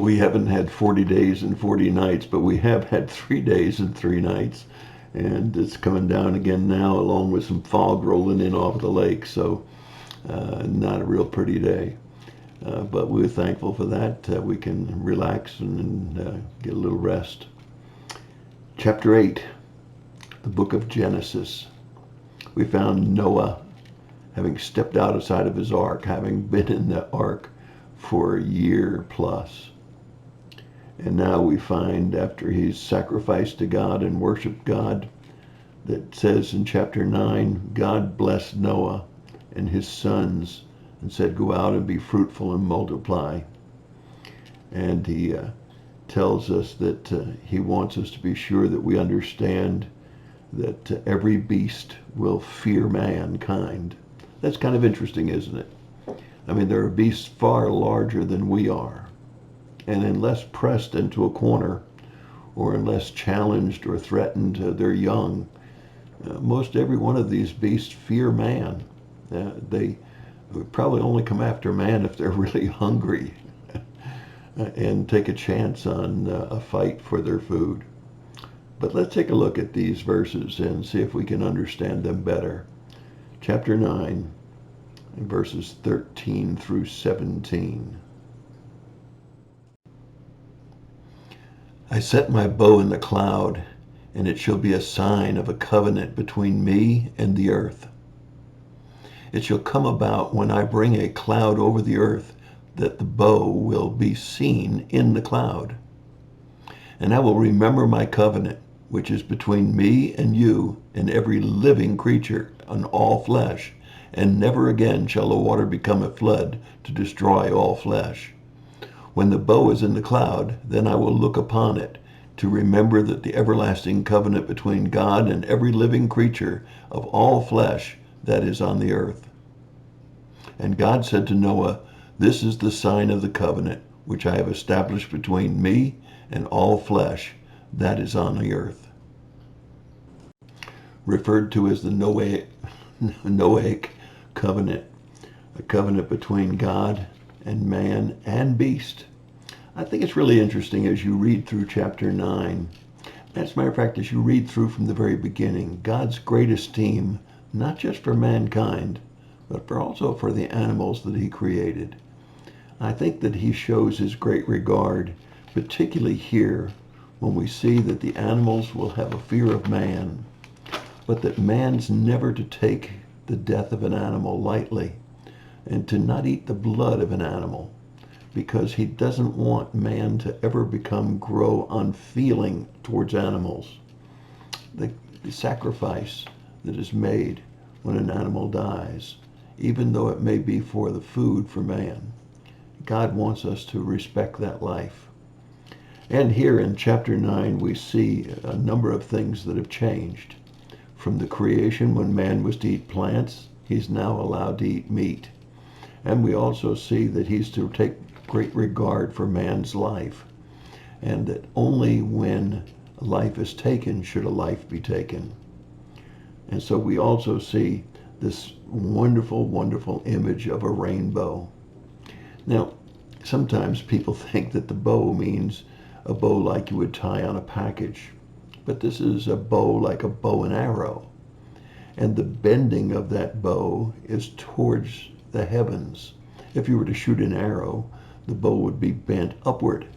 We haven't had 40 days and 40 nights, but we have had 3 days and 3 nights. And it's coming down again now, along with some fog rolling in off the lake. So not a real pretty day. But we're thankful for that. We can relax and get a little rest. Chapter 8, the book of Genesis. We found Noah having stepped outside of his ark, having been in the ark for a year plus. And now we find, after he's sacrificed to God and worshiped God, that says in chapter 9, God blessed Noah and his sons and said, go out and be fruitful and multiply. And he tells us that he wants us to be sure that we understand that every beast will fear mankind. That's kind of interesting, isn't it? I mean, there are beasts far larger than we are. And unless pressed into a corner, or unless challenged or threatened, they're young. Most every one of these beasts fear man. They would probably only come after man if they're really hungry and take a chance on a fight for their food. But let's take a look at these verses and see if we can understand them better. Chapter 9, verses 13 through 17. I set my bow in the cloud, and it shall be a sign of a covenant between me and the earth. It shall come about when I bring a cloud over the earth, that the bow will be seen in the cloud. And I will remember my covenant, which is between me and you and every living creature on all flesh, and never again shall the water become a flood to destroy all flesh. When the bow is in the cloud, then I will look upon it, to remember that the everlasting covenant between God and every living creature of all flesh that is on the earth. And God said to Noah, this is the sign of the covenant which I have established between me and all flesh that is on the earth. Referred to as the Noahic covenant, a covenant between God and man and beast. I think it's really interesting as you read through chapter 9. As a matter of fact, as you read through from the very beginning, God's great esteem, not just for mankind, but also for the animals that he created. I think that he shows his great regard, particularly here, when we see that the animals will have a fear of man, but that man's never to take the death of an animal lightly, and to not eat the blood of an animal, because he doesn't want man to ever grow unfeeling towards animals. The sacrifice that is made when an animal dies, even though it may be for the food for man, God wants us to respect that life. And here in chapter 9, we see a number of things that have changed. From the creation, when man was to eat plants, he's now allowed to eat meat. And we also see that he's to take great regard for man's life, and that only when life is taken should a life be taken. And so we also see this wonderful, wonderful image of a rainbow. Now, sometimes people think that the bow means a bow like you would tie on a package, but this is a bow like a bow and arrow. And the bending of that bow is towards the heavens. If you were to shoot an arrow, the bow would be bent upward,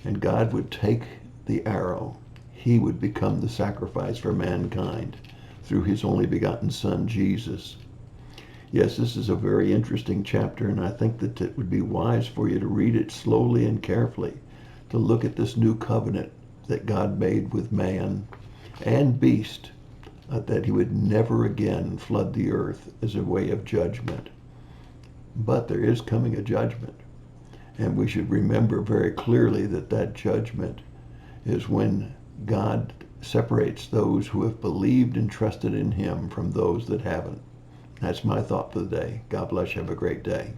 and God would take the arrow. He would become the sacrifice for mankind through his only begotten Son, Jesus. Yes, this is a very interesting chapter, and I think that it would be wise for you to read it slowly and carefully, to look at this new covenant that God made with man and beast, that he would never again flood the earth as a way of judgment. But there is coming a judgment, and we should remember very clearly that that judgment is when God separates those who have believed and trusted in him from those that haven't. That's my thought for the day. God bless you. Have a great day.